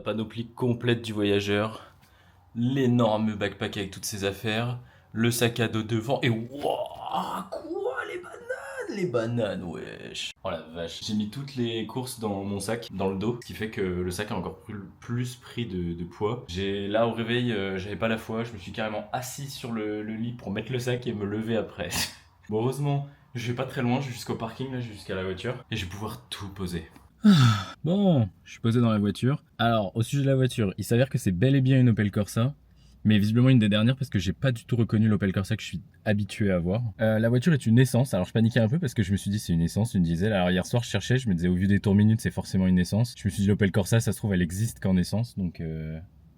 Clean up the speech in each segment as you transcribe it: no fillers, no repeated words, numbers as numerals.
panoplie complète du voyageur, l'énorme backpack avec toutes ses affaires, le sac à dos devant et wouah, quoi les bananes? Les bananes, wesh. Oh la vache. J'ai mis toutes les courses dans mon sac, dans le dos, ce qui fait que le sac a encore plus pris de poids. Là au réveil, j'avais pas la foi, je me suis carrément assis sur le lit pour mettre le sac et me lever après. Bon, heureusement, je vais pas très loin, je vais jusqu'au parking, là, jusqu'à la voiture, et je vais pouvoir tout poser. Bon, je suis posé dans la voiture. Alors, au sujet de la voiture, il s'avère que c'est bel et bien une Opel Corsa, mais visiblement une des dernières parce que j'ai pas du tout reconnu l'Opel Corsa que je suis habitué à voir. La voiture est une essence, alors je paniquais un peu parce que je me suis dit c'est une essence, une diesel. Alors hier soir je cherchais, je me disais au vu des tours minutes c'est forcément une essence. Je me suis dit l'Opel Corsa ça se trouve elle existe qu'en essence, donc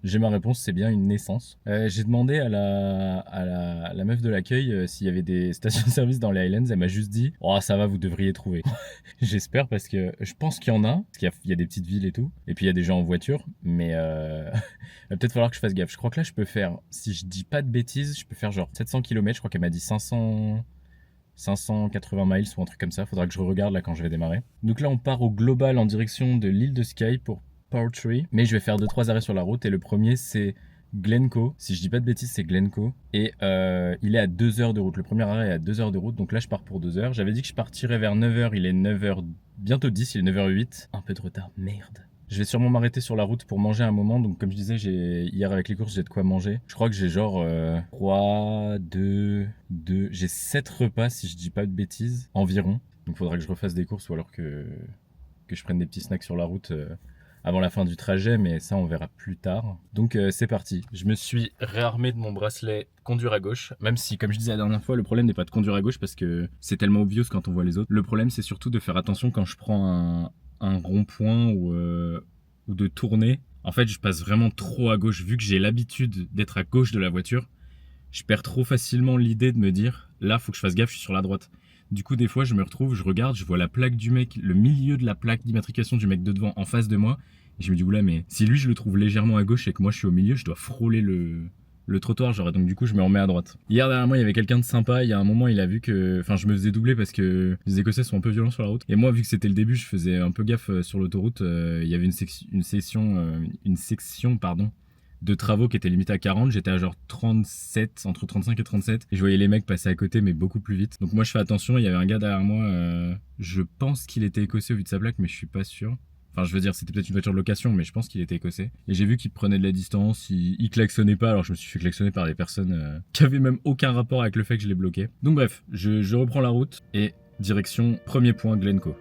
j'ai ma réponse, c'est bien une essence. J'ai demandé à la meuf de l'accueil s'il y avait des stations-service dans les Highlands. Elle m'a juste dit « Oh, ça va, vous devriez trouver. » J'espère parce que je pense qu'il y en a. Parce qu'il y a des petites villes et tout. Et puis il y a des gens en voiture. Mais il va peut-être falloir que je fasse gaffe. Je crois que là, je peux faire, si je dis pas de bêtises, je peux faire genre 700 km. Je crois qu'elle m'a dit 580 miles ou un truc comme ça. Faudra que je regarde là quand je vais démarrer. Donc là, on part au global en direction de l'île de Skye pour Portree, mais je vais faire 2-3 arrêts sur la route et le premier c'est Glencoe, si je dis pas de bêtises c'est Glencoe et il est à 2 heures de route, le premier arrêt est à 2 heures de route donc là je pars pour 2 heures, j'avais dit que je partirais vers 9 heures, il est 9 heures, bientôt 10, il est 9h08, un peu de retard, merde. Je vais sûrement m'arrêter sur la route pour manger un moment, donc comme je disais hier avec les courses j'ai de quoi manger, je crois que j'ai genre 3, 2, j'ai 7 repas si je dis pas de bêtises environ, donc il faudra que je refasse des courses ou alors que je prenne des petits snacks sur la route avant la fin du trajet, mais ça on verra plus tard. Donc c'est parti. Je me suis réarmé de mon bracelet conduire à gauche, même si comme je disais la dernière fois, le problème n'est pas de conduire à gauche parce que c'est tellement obvious quand on voit les autres. Le problème c'est surtout de faire attention quand je prends un rond-point ou de tourner. En fait je passe vraiment trop à gauche, vu que j'ai l'habitude d'être à gauche de la voiture, je perds trop facilement l'idée de me dire là faut que je fasse gaffe, je suis sur la droite. Du coup, des fois, je me retrouve, je regarde, je vois la plaque du mec, le milieu de la plaque d'immatriculation du mec de devant en face de moi. Et je me dis, oula, mais si lui, je le trouve légèrement à gauche et que moi, je suis au milieu, je dois frôler le trottoir. Genre, donc, du coup, je me remets à droite. Hier, derrière moi, il y avait quelqu'un de sympa. Il y a un moment, il a vu que. Enfin, je me faisais doubler parce que les Écossais sont un peu violents sur la route. Et moi, vu que c'était le début, je faisais un peu gaffe sur l'autoroute. Il y avait une section, pardon, de travaux qui étaient limités à 40, j'étais à genre 37, entre 35 et 37, et je voyais les mecs passer à côté mais beaucoup plus vite. Donc moi je fais attention, il y avait un gars derrière moi, je pense qu'il était écossais au vu de sa plaque mais je suis pas sûr. Enfin je veux dire c'était peut-être une voiture de location mais je pense qu'il était écossais. Et j'ai vu qu'il prenait de la distance, il klaxonnait pas, alors je me suis fait klaxonner par des personnes qui avaient même aucun rapport avec le fait que je l'ai bloqué. Donc bref, je reprends la route et direction premier point Glencoe.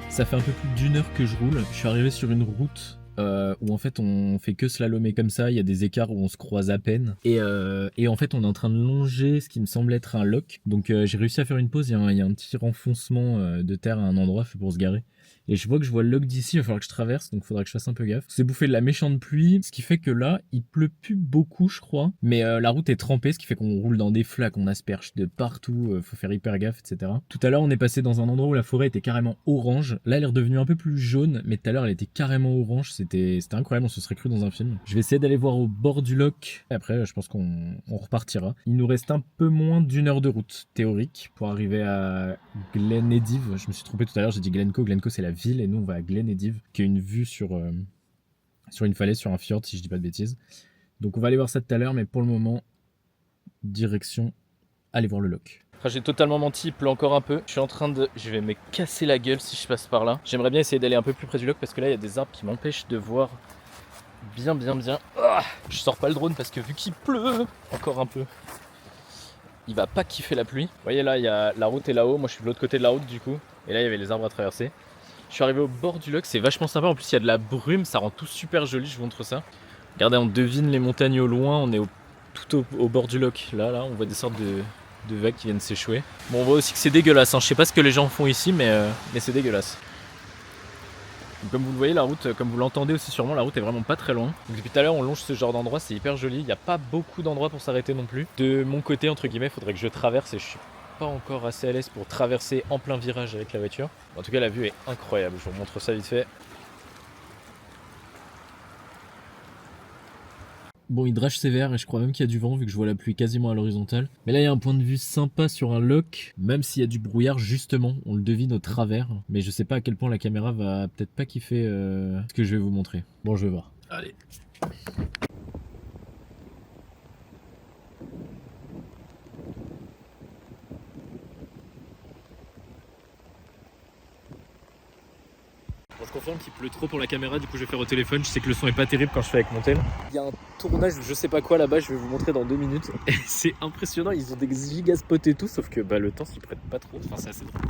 Ça fait un peu plus d'une heure que je roule. Je suis arrivé sur une route où en fait on fait que slalomer comme ça. Il y a des écarts où on se croise à peine. Et en fait on est en train de longer ce qui me semble être un loch. Donc j'ai réussi à faire une pause. Il y a un petit renfoncement de terre à un endroit fait pour se garer. Et je vois que je vois le loch d'ici, il va falloir que je traverse, donc il faudra que je fasse un peu gaffe. C'est bouffé de la méchante pluie, ce qui fait que là, il pleut plus beaucoup, je crois. Mais la route est trempée, ce qui fait qu'on roule dans des flaques, on asperge de partout, faut faire hyper gaffe, etc. Tout à l'heure, on est passé dans un endroit où la forêt était carrément orange. Là, elle est redevenue un peu plus jaune, mais tout à l'heure, elle était carrément orange. C'était incroyable, on se serait cru dans un film. Je vais essayer d'aller voir au bord du loch. Et après, je pense qu'on repartira. Il nous reste un peu moins d'une heure de route théorique pour arriver à Glen Edive. Je me suis trompé tout à l'heure, j'ai dit Glencoe. Glencoe, c'est la ville et nous on va à Glen Edive qui a une vue sur une falaise, sur un fjord si je dis pas de bêtises. Donc on va aller voir ça tout à l'heure, mais pour le moment direction aller voir le loch. J'ai totalement menti, il pleut encore un peu. Je vais me casser la gueule si je passe par là. J'aimerais bien essayer d'aller un peu plus près du loch parce que là il y a des arbres qui m'empêchent de voir bien. Je sors pas le drone parce que vu qu'il pleut encore un peu, il va pas kiffer la pluie. Vous voyez là, la route est là-haut, moi je suis de l'autre côté de la route du coup. Et là il y avait les arbres à traverser. Je suis arrivé au bord du loch, c'est vachement sympa, en plus il y a de la brume, ça rend tout super joli, je vous montre ça. Regardez, on devine les montagnes au loin, on est tout au bord du loch, là on voit des sortes de vagues qui viennent s'échouer. Bon on voit aussi que c'est dégueulasse, hein. Je sais pas ce que les gens font ici mais c'est dégueulasse. Donc, comme vous le voyez, la route, comme vous l'entendez aussi sûrement, la route est vraiment pas très loin. Donc depuis tout à l'heure, on longe ce genre d'endroit, c'est hyper joli. Il n'y a pas beaucoup d'endroits pour s'arrêter non plus. De mon côté, entre guillemets, il faudrait que je traverse et je suis pas encore assez à l'aise pour traverser en plein virage avec la voiture. En tout cas, la vue est incroyable. Je vous montre ça vite fait. Bon, il drache sévère et je crois même qu'il y a du vent vu que je vois la pluie quasiment à l'horizontale. Mais là, il y a un point de vue sympa sur un loch, même s'il y a du brouillard, justement, on le devine au travers. Mais je sais pas à quel point la caméra va peut-être pas kiffer ce que je vais vous montrer. Bon, je vais voir. Allez. Bon, je confirme qu'il pleut trop pour la caméra, du coup je vais faire au téléphone. Je sais que le son est pas terrible quand je fais avec mon tel. Il y a un tournage, je sais pas quoi là-bas, je vais vous montrer dans 2 minutes. Et c'est impressionnant, ils ont des gigaspots et tout, sauf que le temps s'y prête pas trop. Enfin, c'est assez drôle.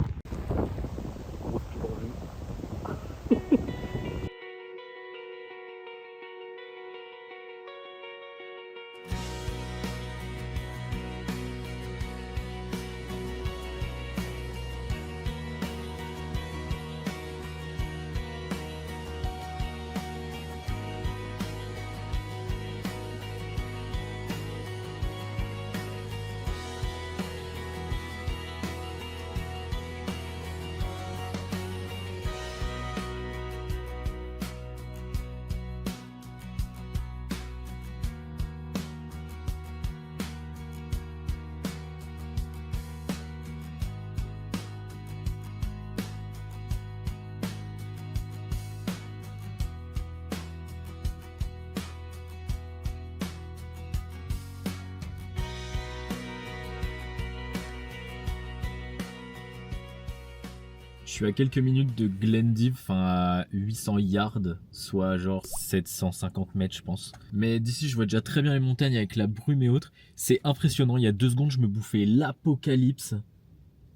Je suis à quelques minutes de Glendive, enfin à 800 yards, soit genre 750 mètres je pense. Mais d'ici je vois déjà très bien les montagnes avec la brume et autres. C'est impressionnant, il y a 2 secondes je me bouffais l'apocalypse.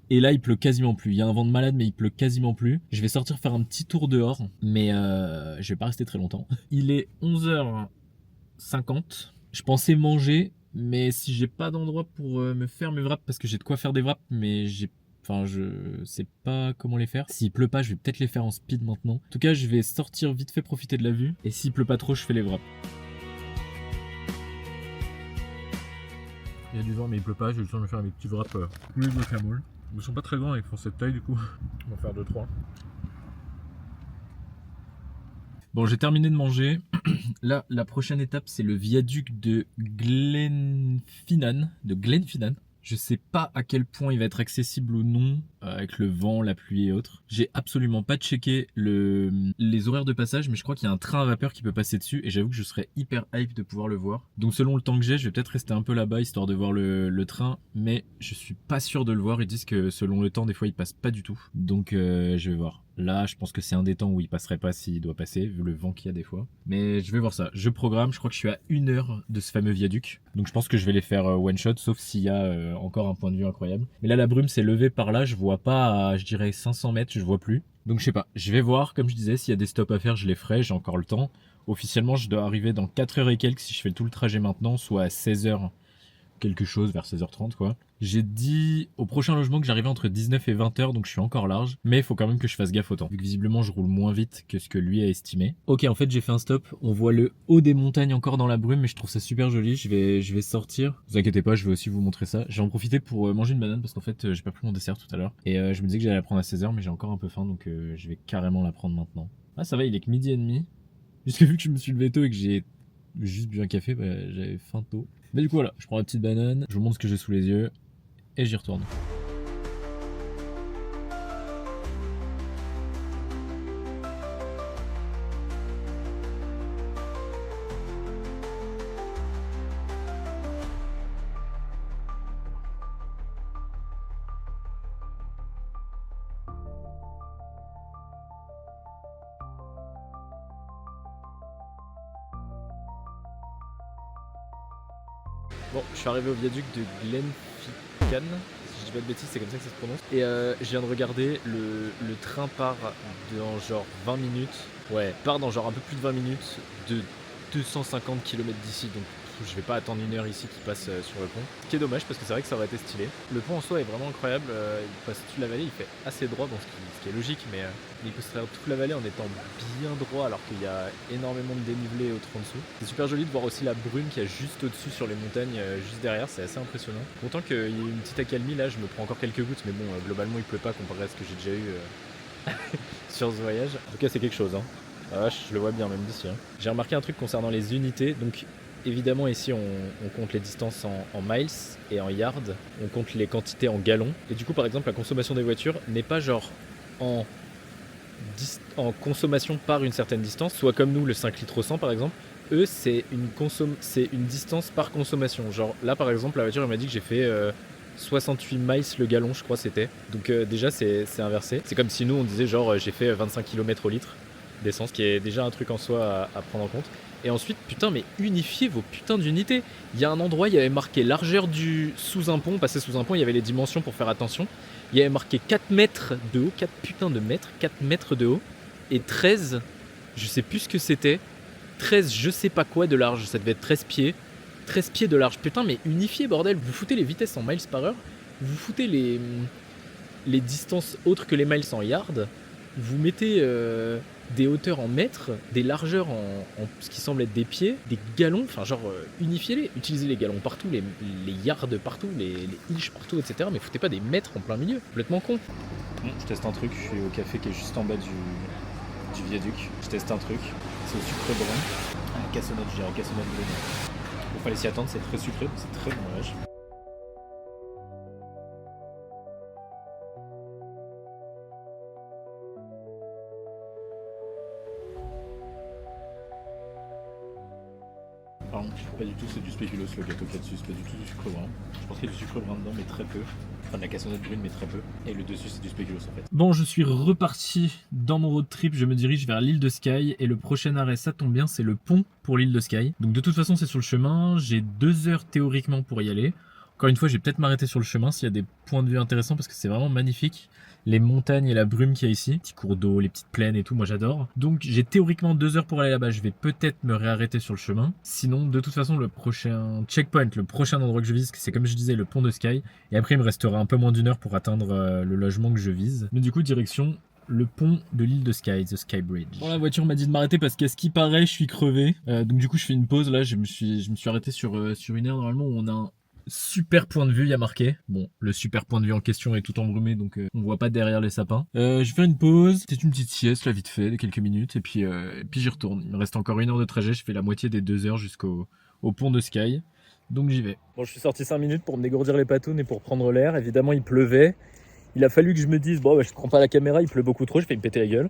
Et là il pleut quasiment plus, il y a un vent de malade mais il pleut quasiment plus. Je vais sortir faire un petit tour dehors, mais je vais pas rester très longtemps. Il est 11h50, je pensais manger, mais si j'ai pas d'endroit pour me faire mes wraps, parce que j'ai de quoi faire des wraps, mais je sais pas comment les faire. S'il pleut pas, je vais peut-être les faire en speed maintenant. En tout cas, je vais sortir vite fait profiter de la vue. Et s'il pleut pas trop, je fais les wraps. Il y a du vent, mais il pleut pas. J'ai eu le temps de me faire mes petits wraps poulet guacamole. Ils sont pas très grands, ils font cette taille du coup. On va faire 2-3. Bon, j'ai terminé de manger. Là, la prochaine étape, c'est le viaduc de Glenfinnan. Je sais pas à quel point il va être accessible ou non avec le vent, la pluie et autres. J'ai absolument pas checké les horaires de passage, mais je crois qu'il y a un train à vapeur qui peut passer dessus et j'avoue que je serais hyper hype de pouvoir le voir. Donc selon le temps que j'ai, je vais peut-être rester un peu là-bas histoire de voir le train, mais je suis pas sûr de le voir. Ils disent que selon le temps, des fois il passe pas du tout. Donc je vais voir. Là, je pense que c'est un des temps où il passerait pas s'il doit passer, vu le vent qu'il y a des fois. Mais je vais voir ça. Je programme, je crois que je suis à 1 heure de ce fameux viaduc. Donc je pense que je vais les faire one shot, sauf s'il y a encore un point de vue incroyable. Mais là, la brume s'est levée par là, je vois pas à, je dirais, 500 mètres, je vois plus. Donc je sais pas, je vais voir, comme je disais, s'il y a des stops à faire, je les ferai, j'ai encore le temps. Officiellement, je dois arriver dans 4 heures et quelques si je fais tout le trajet maintenant, soit à 16 heures quelque chose, vers 16h30 quoi. J'ai dit au prochain logement que j'arrivais entre 19 et 20h, donc je suis encore large. Mais il faut quand même que je fasse gaffe au temps, vu que visiblement je roule moins vite que ce que lui a estimé. Ok, en fait j'ai fait un stop. On voit le haut des montagnes encore dans la brume, mais je trouve ça super joli. Je vais sortir. Vous inquiétez pas, je vais aussi vous montrer ça. J'ai en profité pour manger une banane parce qu'en fait j'ai pas pris mon dessert tout à l'heure. Et je me disais que j'allais la prendre à 16h, mais j'ai encore un peu faim, donc je vais carrément la prendre maintenant. Ah ça va, il est que 12h30. Puisque vu que je me suis levé tôt et que j'ai juste bu un café, j'avais faim tôt. Mais du coup voilà, je prends la petite banane, je vous montre ce que j'ai sous les yeux et j'y retourne. Bon, je suis arrivé au viaduc de Glenfinnan, si je dis pas de bêtises, c'est comme ça que ça se prononce. Et je viens de regarder, le train part dans genre 20 minutes. Ouais, part dans genre un peu plus de 20 minutes de 250 km d'ici, donc coup je vais pas attendre 1 heure ici qui passe sur le pont. Ce qui est dommage parce que c'est vrai que ça aurait été stylé. Le pont en soi est vraiment incroyable, il passe toute la vallée, il fait assez droit, bon, ce qui est logique, mais il peut se faire toute la vallée en étant bien droit alors qu'il y a énormément de dénivelé autour en dessous. C'est super joli de voir aussi la brume qu'il y a juste au-dessus sur les montagnes, juste derrière, c'est assez impressionnant. Content qu'il y ait une petite accalmie là, je me prends encore quelques gouttes, mais bon, globalement il pleut pas comparé à ce que j'ai déjà eu sur ce voyage. En tout cas c'est quelque chose, hein. Ah, je le vois bien même d'ici. Hein. J'ai remarqué un truc concernant les unités. Donc évidemment ici on compte les distances en miles et en yards. On compte les quantités en gallons. Et du coup par exemple la consommation des voitures n'est pas genre en consommation par une certaine distance. Soit comme nous le 5 litres au 100 par exemple. Eux c'est une distance par consommation. Genre là par exemple la voiture elle m'a dit que j'ai fait 68 miles le gallon je crois c'était. Donc déjà c'est inversé. C'est comme si nous on disait genre j'ai fait 25 km au litre d'essence, qui est déjà un truc en soi à prendre en compte. Et ensuite, putain, mais unifiez vos putains d'unités. Il y a un endroit, il y avait marqué largeur du sous un pont, passer sous un pont, il y avait les dimensions pour faire attention. Il y avait marqué 4 mètres de haut, 4 putains de mètres, 4 mètres de haut, et 13, je sais plus ce que c'était, 13 je sais pas quoi de large, ça devait être 13 pieds. 13 pieds de large, putain, mais unifiez, bordel, vous foutez les vitesses en miles par heure, vous foutez les distances autres que les miles en yards, vous mettez des hauteurs en mètres, des largeurs en ce qui semble être des pieds, des galons, enfin genre unifiez-les, utilisez les galons partout, les yards partout, les inches partout, etc. Mais foutez pas des mètres en plein milieu, complètement con. Bon, je teste un truc, je suis au café qui est juste en bas du viaduc. Je teste un truc, c'est au sucre brun. Cassonade, je dirais cassonade bleu. Bon, fallait s'y attendre, c'est très sucré, c'est très bon âge. Pardon, pas du tout, c'est du spéculoos le gâteau qu'il y a dessus, c'est pas du tout du sucre brun. Je pense qu'il y a du sucre brun dedans, mais très peu. Enfin, de la cassonade brune, mais très peu. Et le dessus, c'est du spéculoos en fait. Bon, je suis reparti dans mon road trip, je me dirige vers l'île de Skye. Et le prochain arrêt, ça tombe bien, c'est le pont pour l'île de Skye. Donc de toute façon, c'est sur le chemin. J'ai 2 heures théoriquement pour y aller. Encore une fois, je vais peut-être m'arrêter sur le chemin s'il y a des points de vue intéressants parce que c'est vraiment magnifique. Les montagnes et la brume qu'il y a ici, les petits cours d'eau, les petites plaines et tout, moi j'adore. Donc j'ai théoriquement 2 heures pour aller là-bas, je vais peut-être me réarrêter sur le chemin. Sinon, de toute façon, le prochain checkpoint, le prochain endroit que je vise, c'est comme je disais le pont de Skye. Et après, il me restera un peu moins d'1 heure pour atteindre le logement que je vise. Mais du coup, direction le pont de l'île de Skye, the Skye Bridge. Bon, la voiture m'a dit de m'arrêter parce qu'à ce qui paraît, je suis crevé. Donc du coup, je fais une pause là, je me suis arrêté sur 1 heure normalement où on a un super point de vue, il y a marqué. Bon, le super point de vue en question est tout embrumé, donc on voit pas derrière les sapins. Je vais faire une pause, c'est une petite sieste là vite fait, de quelques minutes, et puis j'y retourne. Il me reste encore 1 heure de trajet, je fais la moitié des 2 heures jusqu'au pont de Skye, donc j'y vais. Bon, je suis sorti 5 minutes pour me dégourdir les patounes et pour prendre l'air. Évidemment, il pleuvait. Il a fallu que je me dise, bon, bah, je prends pas la caméra, il pleut beaucoup trop, je vais me péter la gueule.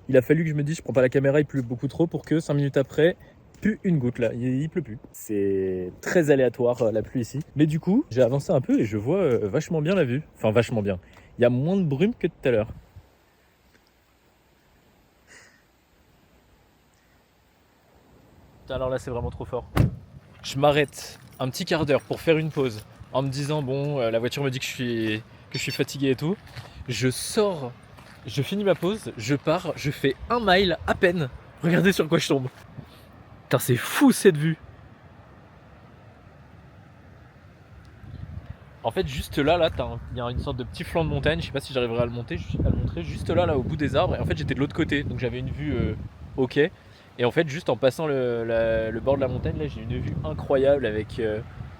Il a fallu que je me dise, je prends pas la caméra, il pleut beaucoup trop, pour que 5 minutes après, plus une goutte là, il pleut plus. C'est très aléatoire la pluie ici. Mais du coup, j'ai avancé un peu et je vois vachement bien la vue. Enfin, vachement bien. Il y a moins de brume que tout à l'heure. Alors là, c'est vraiment trop fort. Je m'arrête un petit quart d'heure pour faire une pause en me disant, bon, la voiture me dit que je suis fatigué et tout. Je sors, je finis ma pause, je pars, je fais 1 mile à peine. Regardez sur quoi je tombe. Putain, c'est fou cette vue. En fait, juste là, il y a une sorte de petit flanc de montagne. Je sais pas si j'arriverai à le montrer. Juste là, au bout des arbres. Et en fait, j'étais de l'autre côté, donc j'avais une vue ok. Et en fait, juste en passant le bord de la montagne, là, j'ai une vue incroyable avec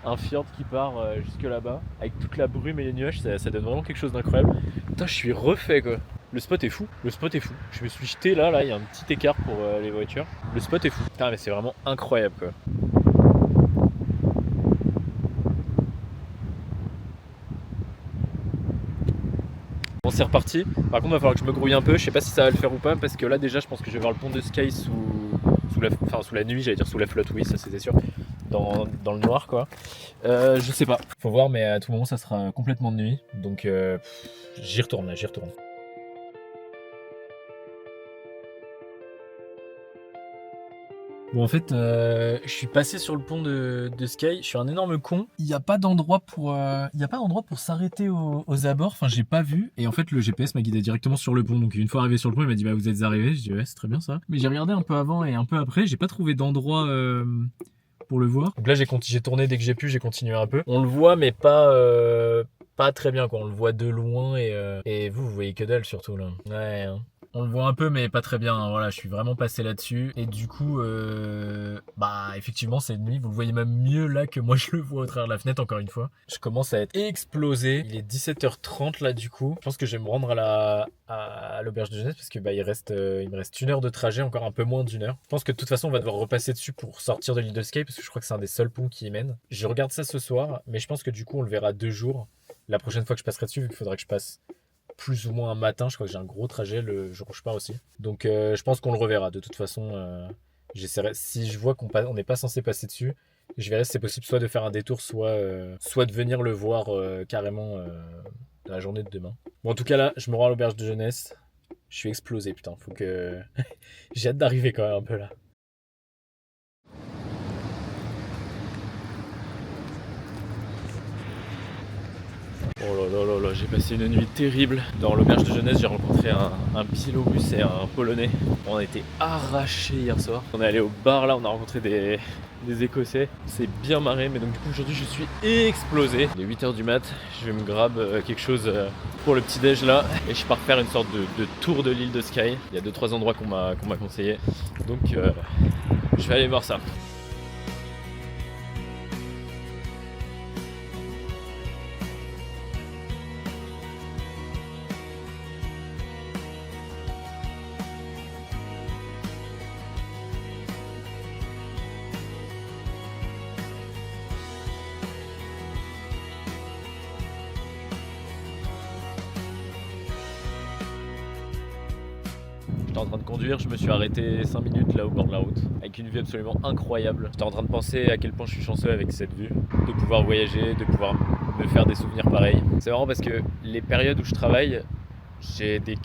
un fjord qui part jusque là-bas, avec toute la brume et les nuages. Ça donne vraiment quelque chose d'incroyable. Putain, je suis refait quoi. Le spot est fou, Je me suis jeté là, il y a un petit écart pour les voitures. Le spot est fou. Putain, mais c'est vraiment incroyable quoi. Bon, c'est reparti. Par contre, il va falloir que je me grouille un peu. Je sais pas si ça va le faire ou pas, parce que là, déjà, je pense que je vais voir le pont de Skye sous la nuit, j'allais dire sous la flotte, oui, ça c'était sûr. Dans le noir quoi. Je sais pas. Faut voir, mais à tout moment, ça sera complètement de nuit. Donc, j'y retourne. Bon, en fait, je suis passé sur le pont de Skye. Je suis un énorme con. Il n'y a pas d'endroit pour s'arrêter aux abords. Enfin, j'ai pas vu. Et en fait, le GPS m'a guidé directement sur le pont. Donc, une fois arrivé sur le pont, il m'a dit, bah, vous êtes arrivé. Je dis, ouais, c'est très bien ça. Mais j'ai regardé un peu avant et un peu après. J'ai pas trouvé d'endroit pour le voir. Donc là j'ai tourné dès que j'ai pu, j'ai continué un peu. On le voit mais pas très bien quoi, on le voit de loin et vous voyez que dalle surtout là. Ouais, hein. On le voit un peu mais pas très bien, hein. Voilà, je suis vraiment passé là-dessus et du coup bah effectivement c'est de nuit, vous le voyez même mieux là que moi je le vois au travers de la fenêtre encore une fois. Je commence à être explosé, il est 17h30 là du coup. Je pense que je vais me rendre à l'auberge de jeunesse parce que bah il me reste 1 heure de trajet, encore un peu moins d'1 heure. Je pense que de toute façon on va devoir repasser dessus pour sortir de l'île de Skye parce que je crois que c'est un des seuls ponts qui y mène. Je regarde ça ce soir mais je pense que du coup on le verra 2 jours. La prochaine fois que je passerai dessus, vu qu'il faudra que je passe plus ou moins un matin, je crois que j'ai un gros trajet le jour où je pars aussi. Donc je pense qu'on le reverra. De toute façon, j'essaierai. Si je vois qu'on n'est pas censé passer dessus, je verrai si c'est possible soit de faire un détour, soit de venir le voir carrément dans la journée de demain. Bon, en tout cas là, je me rends à l'auberge de jeunesse. Je suis explosé, putain. Faut que j'ai hâte d'arriver quand même un peu là. Oh là là là là, j'ai passé une nuit terrible. Dans l'auberge de jeunesse, j'ai rencontré un Biélorusses et un Polonais. On a été arrachés hier soir. On est allé au bar là, on a rencontré des Écossais. C'est bien marré, mais donc du coup aujourd'hui je suis explosé. Il est 8h du mat, je vais me grab quelque chose pour le petit déj là. Et je pars faire une sorte de tour de l'île de Skye. Il y a 2-3 endroits qu'on m'a conseillé. Donc je vais aller voir ça. J'étais en train de conduire, je me suis arrêté 5 minutes là au bord de la route, avec une vue absolument incroyable. J'étais en train de penser à quel point je suis chanceux avec cette vue, de pouvoir voyager, de pouvoir me faire des souvenirs pareils. C'est marrant parce que les périodes où je travaille, j'ai des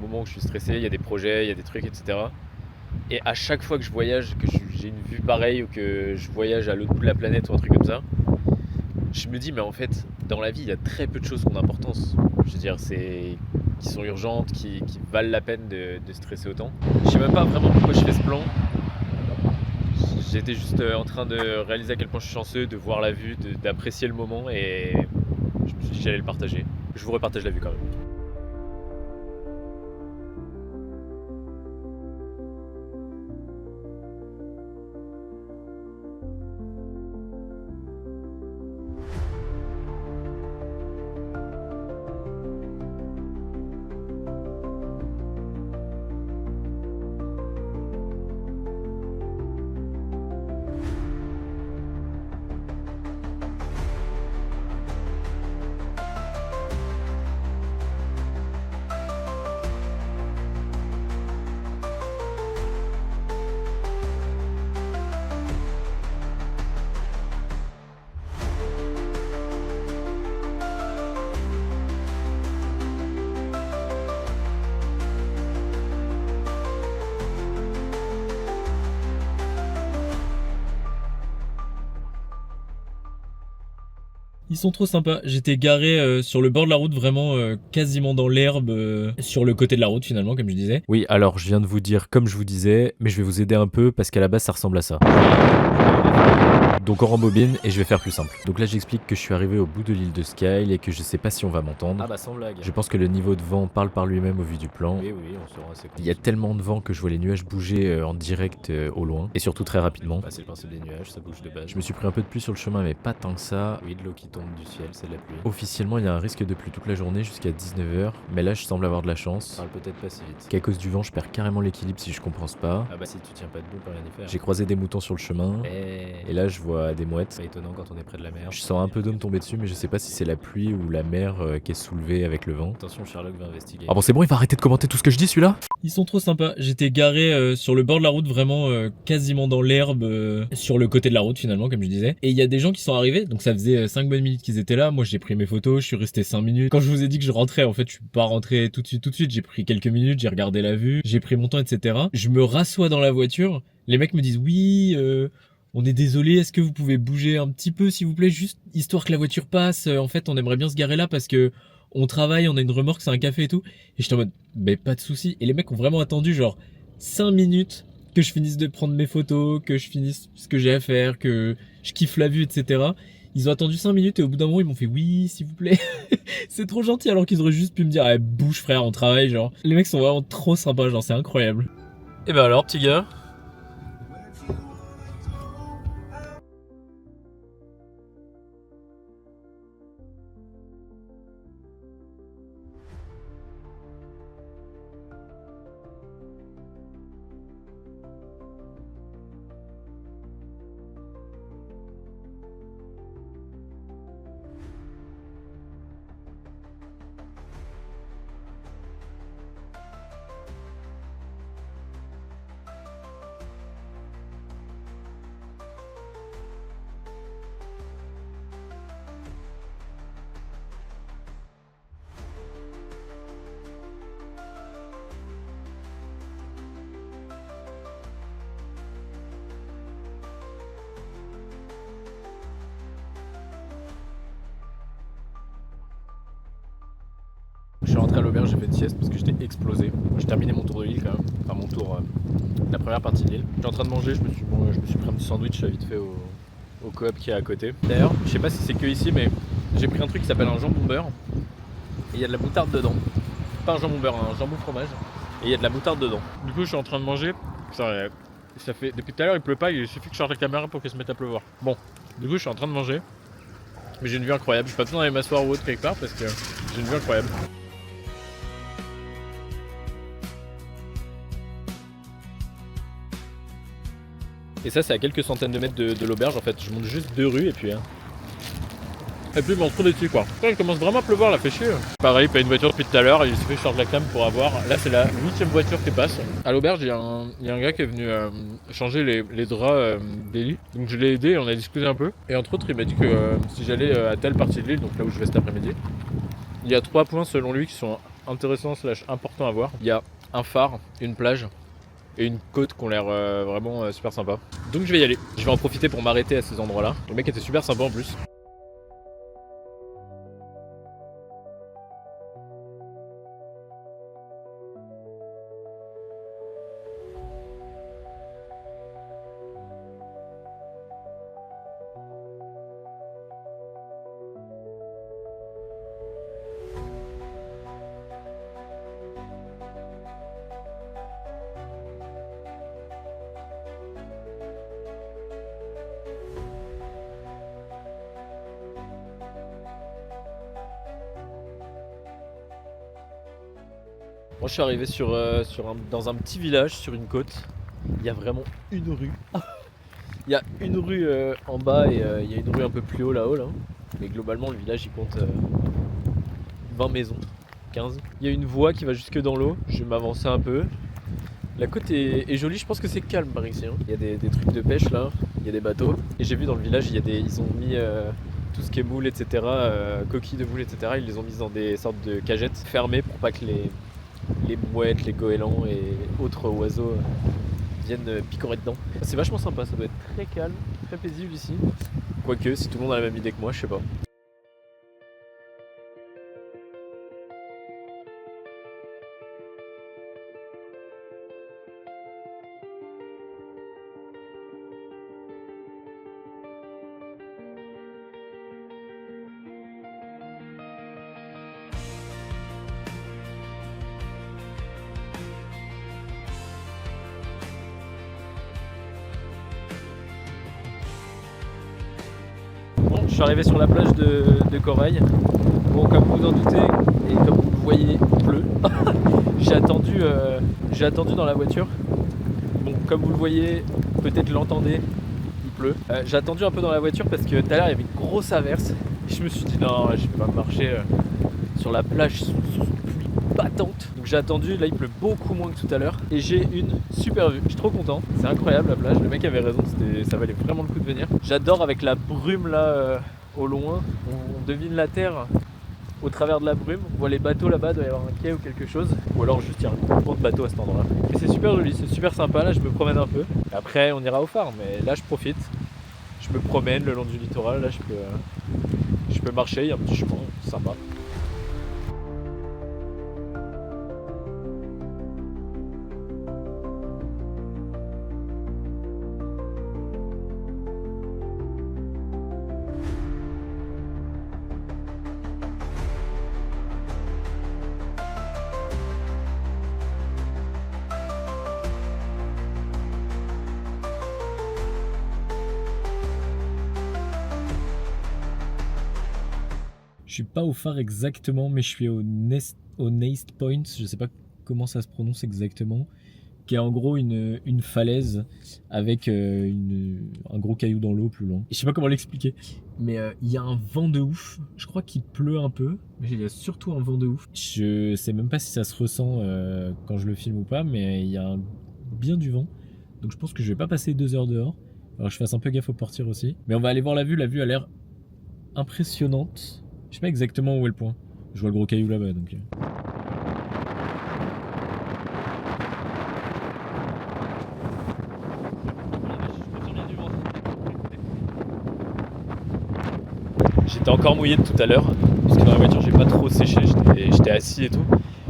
moments où je suis stressé, il y a des projets, il y a des trucs, etc. Et à chaque fois que je voyage, que j'ai une vue pareille ou que je voyage à l'autre bout de la planète ou un truc comme ça, je me dis mais en fait dans la vie il y a très peu de choses qui ont d'importance. Je veux dire qui sont urgentes, qui valent la peine de stresser autant. Je sais même pas vraiment pourquoi je fais ce plan. J'étais juste en train de réaliser à quel point je suis chanceux, de voir la vue, d'apprécier le moment et je me suis dit que j'allais le partager. Je vous repartage la vue quand même. Ils sont trop sympas. J'étais garé sur le bord de la route, vraiment quasiment dans l'herbe, sur le côté de la route finalement, comme je disais. Oui, alors je viens de vous dire comme je vous disais, mais je vais vous aider un peu parce qu'à la base ça ressemble à ça. Donc on rembobine et je vais faire plus simple. Donc là j'explique que je suis arrivé au bout de l'île de Skye et que je sais pas si on va m'entendre. Ah bah sans blague. Je pense que le niveau de vent parle par lui-même au vu du plan. Oui, on sera assez content. Il y a tellement de vent que je vois les nuages bouger en direct au loin et surtout très rapidement. Bah, c'est le principe des nuages, ça bouge de base. Je me suis pris un peu de pluie sur le chemin mais pas tant que ça. Oui, de l'eau qui tombe du ciel, c'est de la pluie. Officiellement il y a un risque de pluie toute la journée jusqu'à 19h, mais là je semble avoir de la chance. Ça parle peut-être pas si vite. Qu'à cause du vent je perds carrément l'équilibre si je compense pas. Ah bah si tu tiens pas debout, on peut rien y faire. J'ai croisé des moutons sur le chemin et là je vois des mouettes. C'est étonnant quand on est près de la mer. Je sens un peu d'eau me tomber dessus mais je sais pas si c'est la pluie ou la mer qui est soulevée avec le vent. Attention, Sherlock va investiguer. Ah bon c'est bon, il va arrêter de commenter tout ce que je dis celui-là. Ils sont trop sympas. J'étais garé sur le bord de la route, vraiment quasiment dans l'herbe, sur le côté de la route finalement comme je disais. Et il y a des gens qui sont arrivés, donc ça faisait 5 bonnes minutes qu'ils étaient là. Moi j'ai pris mes photos, je suis resté 5 minutes. Quand je vous ai dit que je rentrais, en fait je suis pas rentré tout de suite. J'ai pris quelques minutes, j'ai regardé la vue, j'ai pris mon temps, etc. Je me rassois dans la voiture. Les mecs me disent oui, on est désolé, est-ce que vous pouvez bouger un petit peu s'il vous plaît, juste histoire que la voiture passe. En fait on aimerait bien se garer là parce que on travaille, on a une remorque, c'est un café et tout. Et j'étais en mode, mais pas de souci. Et les mecs ont vraiment attendu genre 5 minutes que je finisse de prendre mes photos, que je finisse ce que j'ai à faire, que je kiffe la vue, etc. Ils ont attendu 5 minutes et au bout d'un moment ils m'ont fait oui s'il vous plaît. C'est trop gentil alors qu'ils auraient juste pu me dire eh, bouge frère on travaille genre. Les mecs sont vraiment trop sympas genre c'est incroyable. Et ben alors petit gars. Je suis rentré à l'auberge, j'ai fait une sieste parce que j'étais explosé. J'ai terminé mon tour de l'île quand même, enfin mon tour, la première partie de l'île. J'étais en train de manger, je me suis pris un petit sandwich vite fait au coop qui est à côté. D'ailleurs, je sais pas si c'est que ici, mais j'ai pris un truc qui s'appelle un jambon beurre et il y a de la moutarde dedans. Pas un jambon beurre, un jambon fromage et il y a de la moutarde dedans. Du coup, je suis en train de manger. Ça fait depuis tout à l'heure, il pleut pas, il suffit que je charge la caméra pour qu'elle se mette à pleuvoir. Bon, du coup, je suis en train de manger. Mais j'ai une vue incroyable. Je suis pas besoin d'aller m'asseoir ou autre quelque part parce que j'ai une vue incroyable. Et ça c'est à quelques centaines de mètres de l'auberge en fait, je monte juste 2 rues et puis ils m'ont trop dessus quoi. Quand il commence vraiment à pleuvoir là, fait chier. Pareil, pas une voiture depuis tout à l'heure, il suffit que je charge la cam pour avoir. Là c'est la 8ème voiture qui passe. À l'auberge il y a un gars qui est venu changer les draps des lits. Donc je l'ai aidé, on a discuté un peu. Et entre autres il m'a dit que si j'allais à telle partie de l'île, donc là où je vais cet après-midi, il y a 3 points selon lui qui sont intéressants / importants à voir. Il y a un phare, une plage et une côte qui ont l'air vraiment super sympa. Donc je vais y aller. Je vais en profiter pour m'arrêter à ces endroits-là. Le mec était super sympa en plus. Moi je suis arrivé dans un petit village sur une côte. Il y a vraiment une rue. Il y a une rue en bas et il y a une rue un peu plus haut là-haut là. Mais globalement le village il compte 20 maisons, 15. Il y a une voie qui va jusque dans l'eau. Je vais m'avancer un peu. La côte est jolie, je pense que c'est calme par ici. Il y a des trucs de pêche là, il y a des bateaux. Et j'ai vu dans le village, ils ont mis tout ce qui est moule, etc., coquilles de moule, etc. Ils les ont mises dans des sortes de cagettes fermées pour pas que les mouettes, les goélands et autres oiseaux viennent picorer dedans. C'est vachement sympa, ça doit être très calme, très paisible ici. Quoique, si tout le monde a la même idée que moi, je sais pas. Bon, je suis arrivé sur la plage de Corail. Bon, comme vous en doutez, et comme vous le voyez, il pleut. J'ai attendu dans la voiture. Bon, comme vous le voyez, peut-être l'entendez, il pleut. J'ai attendu un peu dans la voiture parce que tout à l'heure il y avait une grosse averse. Et je me suis dit non, je vais pas marcher sur la plage sous une pluie battante. Donc j'ai attendu, là il pleut beaucoup moins que tout à l'heure. Et j'ai une super vue, je suis trop content. C'est incroyable la plage, le mec avait raison, ça valait vraiment le coup de venir. J'adore avec la brume là au loin, on devine la terre au travers de la brume, on voit les bateaux là-bas, il doit y avoir un quai ou quelque chose, ou alors juste il y a un pont de bateau à cet endroit-là. Et c'est super joli, c'est super sympa, là je me promène un peu. Après on ira au phare, mais là je profite. Je me promène le long du littoral, là je peux marcher, il y a un petit chemin, c'est sympa. suis pas au phare exactement, mais je suis au Nest Point, je sais pas comment ça se prononce exactement, qui est en gros une falaise avec un gros caillou dans l'eau plus loin. Et je sais pas comment l'expliquer, mais il y a un vent de ouf. Je crois qu'il pleut un peu, mais il y a surtout un vent de ouf. Je sais même pas si ça se ressent quand je le filme ou pas, mais il y a bien du vent. Donc je pense que je vais pas passer 2 heures dehors. Alors je fasse un peu gaffe au portir aussi. Mais on va aller voir la vue. La vue a l'air impressionnante. Je sais pas exactement où est le point. Je vois le gros caillou là-bas donc. J'étais encore mouillé de tout à l'heure, parce que dans la voiture j'ai pas trop séché, j'étais assis et tout.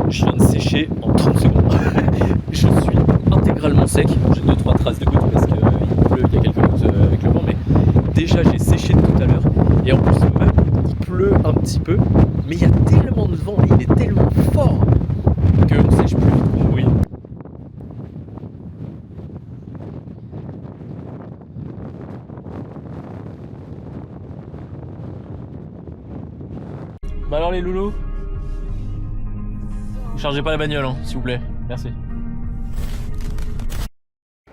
Je viens de sécher en 30 secondes. Je suis intégralement sec. J'ai 2-3 traces de gouttes parce qu'il pleut, il y a quelques gouttes avec le vent, mais déjà j'ai séché de tout à l'heure. Et en plus même, il pleut un petit peu, mais il y a tellement de vent et il est tellement fort qu'on sèche plus vite qu'on mouille. Bah alors les loulous, vous chargez pas la bagnole hein, s'il vous plaît, merci.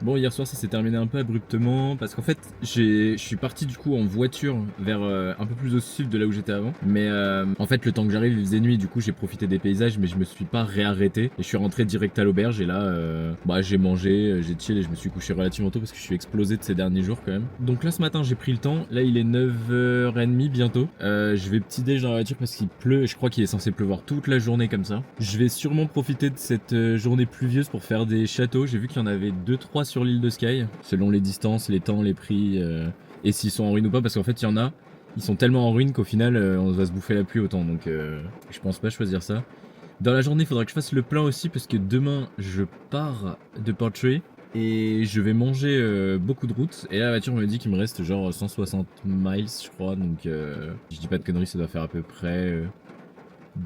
Bon, hier soir ça s'est terminé un peu abruptement parce qu'en fait je suis parti du coup en voiture vers un peu plus au sud de là où j'étais avant. Mais en fait le temps que j'arrive il faisait nuit, du coup j'ai profité des paysages mais je me suis pas réarrêté. Et je suis rentré direct à l'auberge et là j'ai mangé, j'ai chill et je me suis couché relativement tôt parce que je suis explosé de ces derniers jours quand même. Donc là ce matin j'ai pris le temps, là il est 9h30 bientôt. Je vais petit déj dans la voiture parce qu'il pleut et je crois qu'il est censé pleuvoir toute la journée comme ça. Je vais sûrement profiter de cette journée pluvieuse pour faire des châteaux. J'ai vu qu'il y en avait 2-3 sur l'île de Skye, selon les distances, les temps, les prix et s'ils sont en ruine ou pas, parce qu'en fait il y en a, ils sont tellement en ruine qu'au final on va se bouffer la pluie autant, donc je pense pas choisir ça. Dans la journée il faudra que je fasse le plein aussi parce que demain je pars de Portree et je vais manger beaucoup de routes et là la voiture me dit qu'il me reste genre 160 miles je crois, donc je dis pas de conneries, ça doit faire à peu près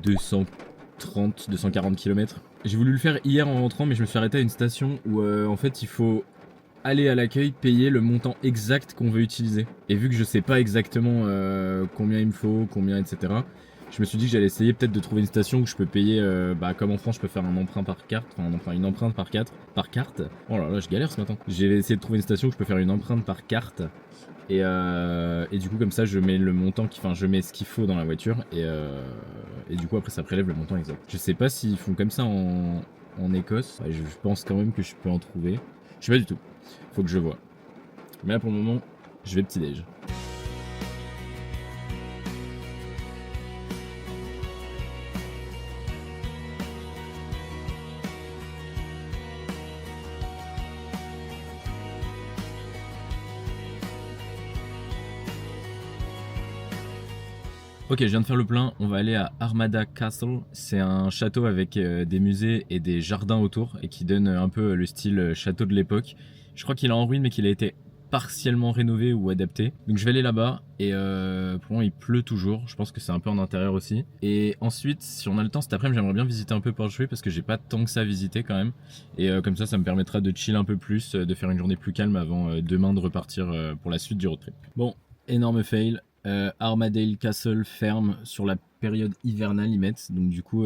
240 km. J'ai voulu le faire hier en rentrant mais je me suis arrêté à une station où en fait il faut aller à l'accueil, payer le montant exact qu'on veut utiliser. Et vu que je sais pas exactement combien il me faut, combien etc, je me suis dit que j'allais essayer peut-être de trouver une station où je peux payer, comme en France je peux faire un emprunt par carte, enfin une empreinte par carte. Oh là là je galère ce matin. J'ai essayé de trouver une station où je peux faire une empreinte par carte. Et du coup comme ça je mets le montant, je mets ce qu'il faut dans la voiture et du coup après ça prélève le montant exact. Je sais pas s'ils font comme ça en Écosse, je pense quand même que je peux en trouver. Je sais pas du tout, faut que je vois. Mais là pour le moment je vais petit déj. Ok, je viens de faire le plein, on va aller à Armada Castle. C'est un château avec des musées et des jardins autour et qui donne un peu le style château de l'époque. Je crois qu'il est en ruine mais qu'il a été partiellement rénové ou adapté. Donc je vais aller là-bas et pour moi il pleut toujours, je pense que c'est un peu en intérieur aussi. Et ensuite, si on a le temps cet après-midi, j'aimerais bien visiter un peu Portree parce que j'ai pas tant que ça à visiter quand même. Et comme ça me permettra de chill un peu plus, de faire une journée plus calme avant demain de repartir pour la suite du road trip. Bon, énorme fail. Armadale Castle ferme sur la période hivernale ils mettent, donc du coup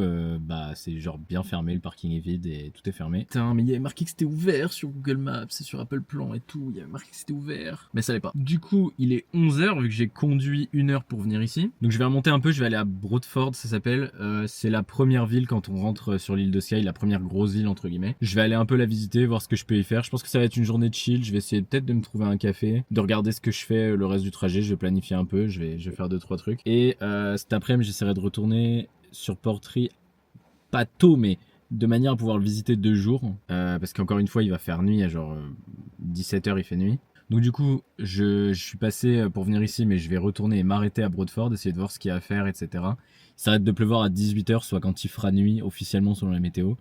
c'est genre bien fermé, le parking est vide et tout est fermé. Putain mais il y avait marqué que c'était ouvert sur Google Maps et sur Apple Plan et tout, il y avait marqué que c'était ouvert mais ça l'est pas. Du coup il est 11h vu que j'ai conduit 1 heure pour venir ici, donc je vais remonter un peu, je vais aller à Broadford, ça s'appelle, c'est la première ville quand on rentre sur l'île de Skye, la première grosse ville entre guillemets. Je vais aller un peu la visiter, voir ce que je peux y faire. Je pense que ça va être une journée de chill, je vais essayer peut-être de me trouver un café, de regarder ce que je fais le reste du trajet, je vais planifier un peu, je vais faire 2-3 trucs et cet après-midi j'essaierai de retourner sur Portree, pas tôt mais de manière à pouvoir le visiter 2 jours parce qu'encore une fois il va faire nuit à genre 17h il fait nuit. Donc du coup je suis passé pour venir ici mais je vais retourner et m'arrêter à Broadford, essayer de voir ce qu'il y a à faire etc. Il s'arrête de pleuvoir à 18h, soit quand il fera nuit officiellement selon la météo.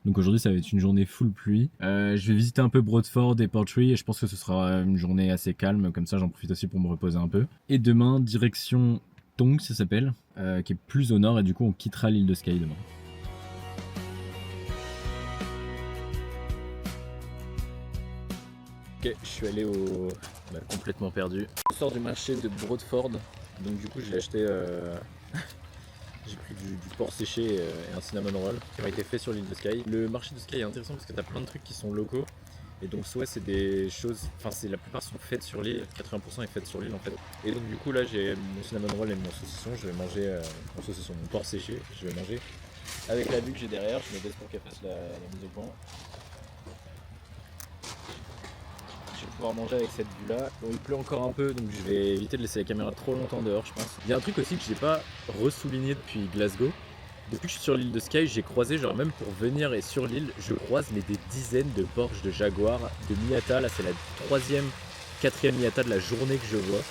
Donc aujourd'hui ça va être une journée full pluie. Je vais visiter un peu Broadford et Portree et je pense que ce sera une journée assez calme, comme ça j'en profite aussi pour me reposer un peu. Et demain direction Tongue ça s'appelle, qui est plus au nord et du coup on quittera l'île de Skye demain. Ok, je suis allé au... complètement perdu. Je sors du marché de Broadford, donc du coup j'ai acheté J'ai pris du porc séché et un cinnamon roll qui ont été faits sur l'île de Skye. Le marché de Skye est intéressant parce que t'as plein de trucs qui sont locaux. Et donc soit c'est des choses, enfin la plupart sont faites sur l'île, 80% est faite sur l'île en fait. Et donc du coup là j'ai mon cinnamon roll et mon saucisson, je vais manger mon saucisson, mon porc séché, je vais manger avec la vue que j'ai derrière, je me baisse pour qu'elle fasse la mise au point. Je vais pouvoir manger avec cette vue là. Bon il pleut encore un peu donc je vais éviter de laisser la caméra trop longtemps dehors je pense. Il y a un truc aussi que j'ai pas ressouligné depuis Glasgow. Depuis que je suis sur l'île de Skye, j'ai croisé, genre même pour venir et sur l'île, je croise mais des dizaines de Porsche, de Jaguar, de Miata. Là, c'est la 3e, 4e Miata de la journée que je vois.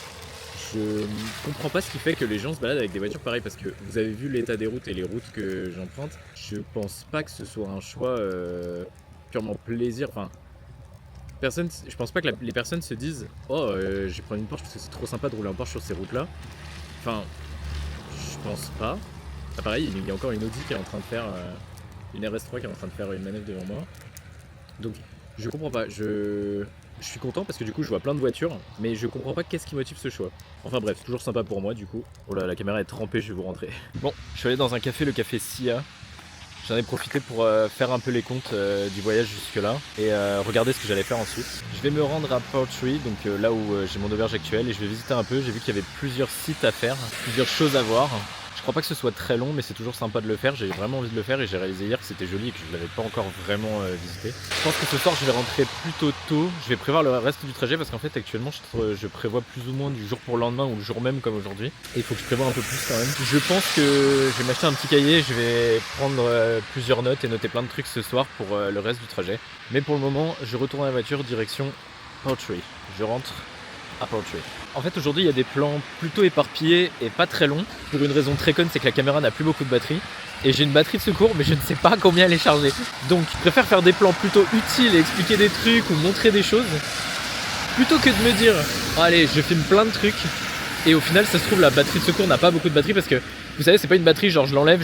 Je comprends pas ce qui fait que les gens se baladent avec des voitures pareilles parce que vous avez vu l'état des routes et les routes que j'emprunte. Je pense pas que ce soit un choix purement plaisir. Enfin, je pense pas que les personnes se disent oh, je vais prendre une Porsche parce que c'est trop sympa de rouler en Porsche sur ces routes-là. Enfin, je pense pas. Ah, pareil, il y a encore une Audi qui est en train de faire une RS3 qui est en train de faire une manœuvre devant moi. Donc je comprends pas, je suis content parce que du coup je vois plein de voitures, mais je comprends pas qu'est-ce qui motive ce choix. Enfin bref, toujours sympa pour moi du coup. Oh là, la caméra est trempée, je vais vous rentrer. Bon, je suis allé dans un café, le café Sia. J'en ai profité pour faire un peu les comptes du voyage jusque là et regarder ce que j'allais faire ensuite. Je vais me rendre à Portree, donc là où j'ai mon auberge actuelle, et je vais visiter un peu. J'ai vu qu'il y avait plusieurs sites à faire, plusieurs choses à voir. Je crois pas que ce soit très long, mais c'est toujours sympa de le faire. J'ai vraiment envie de le faire et j'ai réalisé hier que c'était joli et que je l'avais pas encore vraiment visité. Je pense que ce soir je vais rentrer plutôt tôt. Je vais prévoir le reste du trajet parce qu'en fait actuellement je prévois plus ou moins du jour pour le lendemain ou le jour même comme aujourd'hui. Et il faut que je prévoie un peu plus quand même. Je pense que je vais m'acheter un petit cahier, je vais prendre plusieurs notes et noter plein de trucs ce soir pour le reste du trajet. Mais pour le moment, je retourne à la voiture direction Portree. Je rentre à Portree. En fait aujourd'hui il y a des plans plutôt éparpillés et pas très longs. Pour une raison très conne, c'est que la caméra n'a plus beaucoup de batterie. Et j'ai une batterie de secours mais je ne sais pas combien elle est chargée. Donc je préfère faire des plans plutôt utiles et expliquer des trucs ou montrer des choses plutôt que de me dire allez je filme plein de trucs et au final ça se trouve la batterie de secours n'a pas beaucoup de batterie parce que vous savez c'est pas une batterie genre je l'enlève,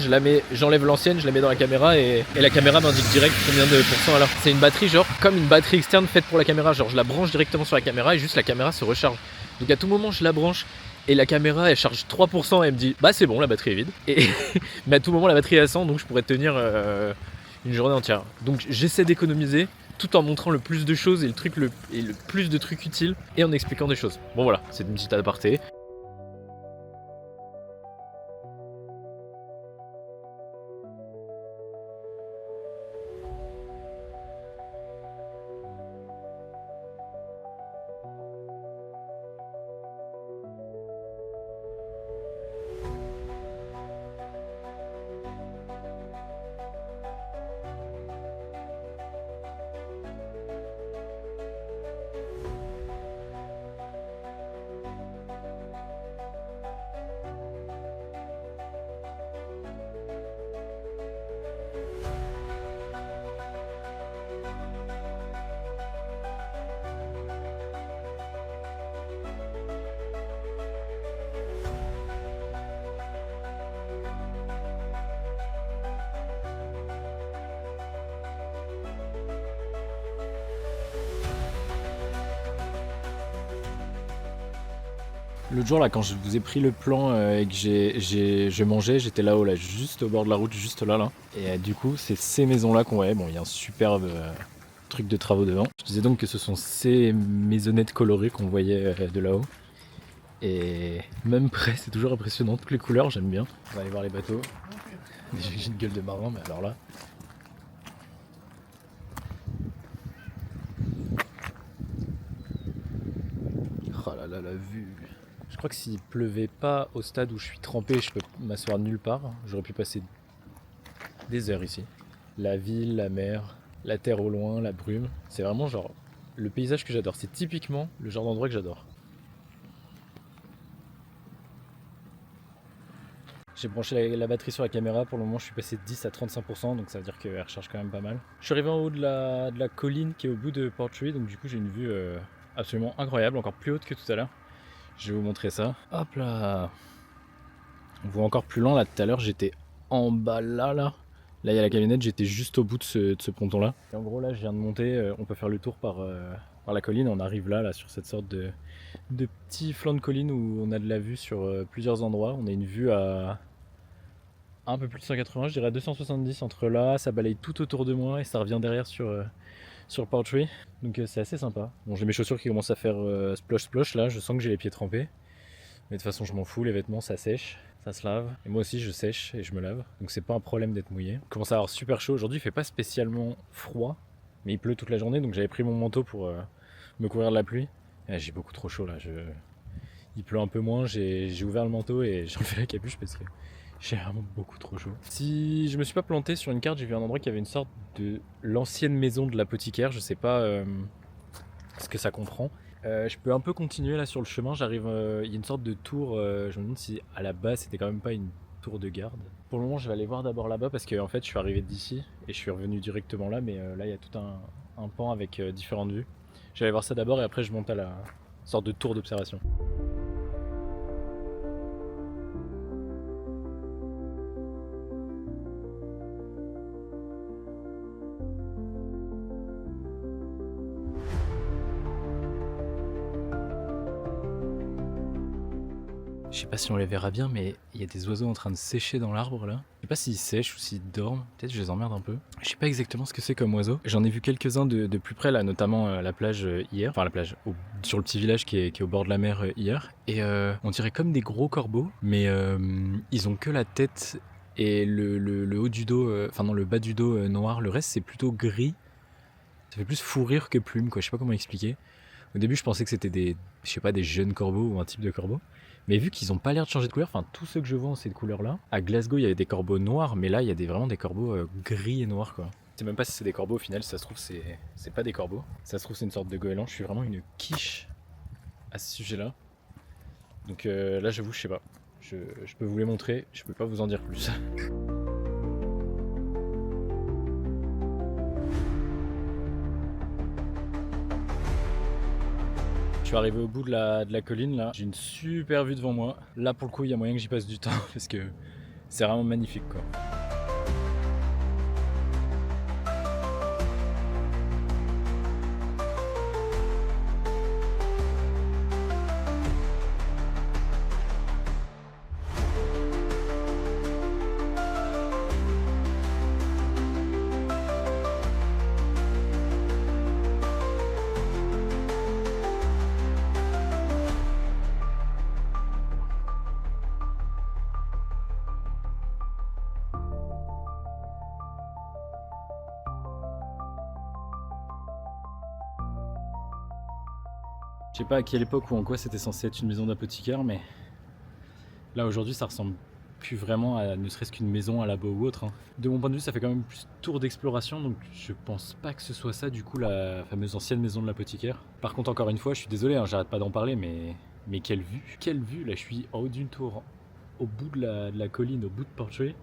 j'enlève l'ancienne, je la mets dans la caméra et la caméra m'indique direct combien de pourcents alors. C'est une batterie genre comme une batterie externe faite pour la caméra, genre je la branche directement sur la caméra et juste la caméra se recharge. Donc à tout moment je la branche et la caméra elle charge 3% et elle me dit bah c'est bon la batterie est vide. Mais à tout moment la batterie est à 100 donc je pourrais tenir une journée entière. Donc j'essaie d'économiser tout en montrant le plus de choses et le plus de trucs utiles et en expliquant des choses. Bon voilà, c'est une petite aparté. L'autre jour là quand je vous ai pris le plan et que je mangeais, j'étais là-haut là, juste au bord de la route, juste là. Et du coup c'est ces maisons là qu'on voyait, bon il y a un superbe truc de travaux devant. Je disais donc que ce sont ces maisonnettes colorées qu'on voyait de là-haut. Et même près c'est toujours impressionnant, toutes les couleurs j'aime bien. On va aller voir les bateaux. J'ai une gueule de marin mais alors là. Oh là là la vue. Je crois que s'il pleuvait pas au stade où je suis trempé, je peux m'asseoir nulle part. J'aurais pu passer des heures ici. La ville, la mer, la terre au loin, la brume. C'est vraiment genre le paysage que j'adore. C'est typiquement le genre d'endroit que j'adore. J'ai branché la batterie sur la caméra. Pour le moment, je suis passé de 10 à 35%, donc ça veut dire qu'elle recharge quand même pas mal. Je suis arrivé en haut de la colline qui est au bout de Portree, donc du coup, j'ai une vue absolument incroyable, encore plus haute que tout à l'heure. Je vais vous montrer ça. Hop là. On voit encore plus loin là, tout à l'heure j'étais en bas là. Là il y a la camionnette, j'étais juste au bout de ce ponton là. Et en gros là je viens de monter, on peut faire le tour par la colline, on arrive là sur cette sorte de petit flanc de colline où on a de la vue sur plusieurs endroits. On a une vue à un peu plus de 180, je dirais 270 entre là, ça balaye tout autour de moi et ça revient derrière sur Portree. Donc c'est assez sympa. Bon, j'ai mes chaussures qui commencent à faire splosh splosh là, je sens que j'ai les pieds trempés. Mais de toute façon je m'en fous, les vêtements ça sèche, ça se lave. Et moi aussi je sèche et je me lave. Donc c'est pas un problème d'être mouillé. Je commence à avoir super chaud. Aujourd'hui il fait pas spécialement froid, mais il pleut toute la journée. Donc j'avais pris mon manteau pour me couvrir de la pluie. Et là, j'ai beaucoup trop chaud là. Il pleut un peu moins, j'ai ouvert le manteau et j'ai enlevé la capuche parce que j'ai vraiment beaucoup trop chaud. Si je me suis pas planté sur une carte, j'ai vu un endroit qui avait une sorte de l'ancienne maison de l'apothicaire. Je sais pas ce que ça comprend. Je peux un peu continuer là sur le chemin. J'arrive, il y a une sorte de tour. Je me demande si à la base c'était quand même pas une tour de garde. Pour le moment, je vais aller voir d'abord là-bas parce que en fait, je suis arrivé d'ici et je suis revenu directement là. Mais là, il y a tout un pan avec différentes vues. Je vais aller voir ça d'abord et après, je monte à la sorte de tour d'observation. Je sais pas si on les verra bien, mais il y a des oiseaux en train de sécher dans l'arbre là. Je sais pas s'ils sèchent ou s'ils dorment. Peut-être je les emmerde un peu. Je sais pas exactement ce que c'est comme oiseau. J'en ai vu quelques-uns de plus près là, notamment à la plage hier. Enfin, la plage, sur le petit village qui est au bord de la mer hier. Et on dirait comme des gros corbeaux, mais ils ont que la tête et le haut du dos, enfin non, le bas du dos noir. Le reste c'est plutôt gris. Ça fait plus fourrure que plume, quoi. Je sais pas comment expliquer. Au début, je pensais que c'était des jeunes corbeaux ou un type de corbeau. Mais vu qu'ils ont pas l'air de changer de couleur, enfin tous ceux que je vois ont cette couleur-là. À Glasgow, il y avait des corbeaux noirs, mais là, il y a vraiment des corbeaux gris et noirs, quoi. Je sais même pas si c'est des corbeaux au final, si ça se trouve, c'est pas des corbeaux. Si ça se trouve, c'est une sorte de goéland. Je suis vraiment une quiche à ce sujet-là. Donc là, j'avoue, je sais pas. Je peux vous les montrer, je peux pas vous en dire plus. Je suis arrivé au bout de la colline là, j'ai une super vue devant moi. Là pour le coup il y a moyen que j'y passe du temps parce que c'est vraiment magnifique quoi. Je sais pas à quelle époque ou en quoi c'était censé être une maison d'apothicaire, mais là aujourd'hui ça ressemble plus vraiment à ne serait-ce qu'une maison à labo ou autre. De mon point de vue, ça fait quand même plus tour d'exploration, donc je pense pas que ce soit ça du coup la fameuse ancienne maison de l'apothicaire. Par contre, encore une fois, je suis désolé, j'arrête pas d'en parler, mais quelle vue! Quelle vue! Là, je suis en haut d'une tour, au bout de la colline, au bout de Portree.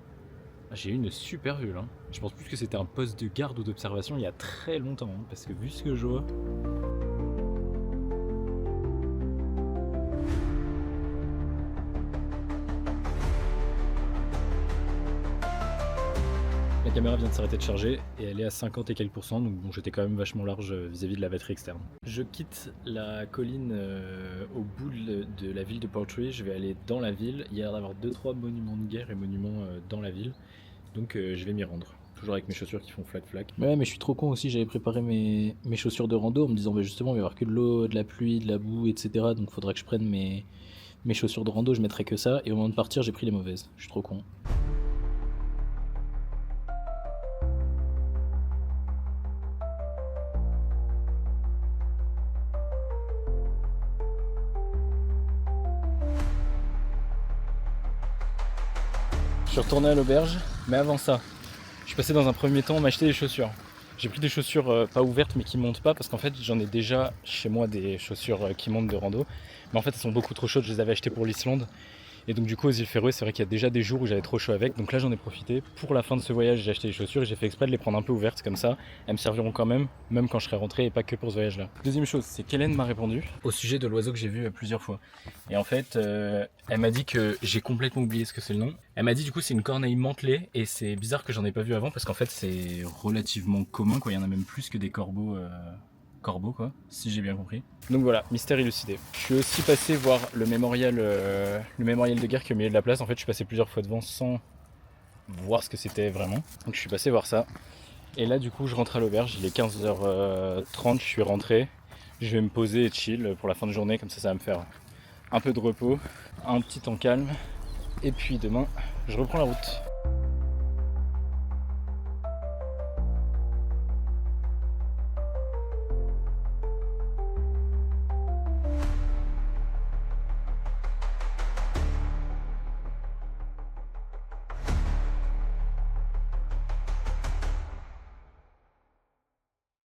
J'ai eu une super vue là. Je pense plus que c'était un poste de garde ou d'observation il y a très longtemps, parce que vu ce que je vois. La caméra vient de s'arrêter de charger et elle est à 50 et quelques %, donc bon, j'étais quand même vachement large vis-à-vis de la batterie externe. Je quitte la colline au bout de la ville de Portree, je vais aller dans la ville. Il y a l'air d'avoir 2-3 monuments de guerre et monuments dans la ville, donc je vais m'y rendre. Toujours avec mes chaussures qui font flac flac. Ouais, mais je suis trop con aussi, j'avais préparé mes chaussures de rando en me disant bah justement il va y avoir que de l'eau, de la pluie, de la boue, etc. Donc faudra que je prenne mes chaussures de rando, je mettrai que ça, et au moment de partir j'ai pris les mauvaises. Je suis trop con. Je suis retourné à l'auberge, mais avant ça, je suis passé dans un premier temps m'acheter des chaussures. J'ai pris des chaussures pas ouvertes mais qui montent pas parce qu'en fait j'en ai déjà chez moi des chaussures qui montent de rando. Mais en fait elles sont beaucoup trop chaudes, je les avais achetées pour l'Islande. Et donc du coup aux îles Féroé, c'est vrai qu'il y a déjà des jours où j'avais trop chaud avec. Donc là j'en ai profité. Pour la fin de ce voyage j'ai acheté des chaussures et j'ai fait exprès de les prendre un peu ouvertes comme ça. Elles me serviront quand même quand je serai rentré et pas que pour ce voyage là. Deuxième chose, c'est qu'Hélène m'a répondu au sujet de l'oiseau que j'ai vu plusieurs fois. Et en fait elle m'a dit que j'ai complètement oublié ce que c'est le nom. Elle m'a dit du coup c'est une corneille mantelée et c'est bizarre que j'en ai pas vu avant parce qu'en fait c'est relativement commun quoi. Il y en a même plus que des corbeaux quoi, si j'ai bien compris. Donc voilà, mystère élucidé. Je suis aussi passé voir le mémorial de guerre qui est au milieu de la place. En fait, je suis passé plusieurs fois devant sans voir ce que c'était vraiment. Donc je suis passé voir ça. Et là du coup je rentre à l'auberge, il est 15h30, je suis rentré. Je vais me poser et chill pour la fin de journée, comme ça va me faire un peu de repos, un petit temps calme. Et puis demain, je reprends la route.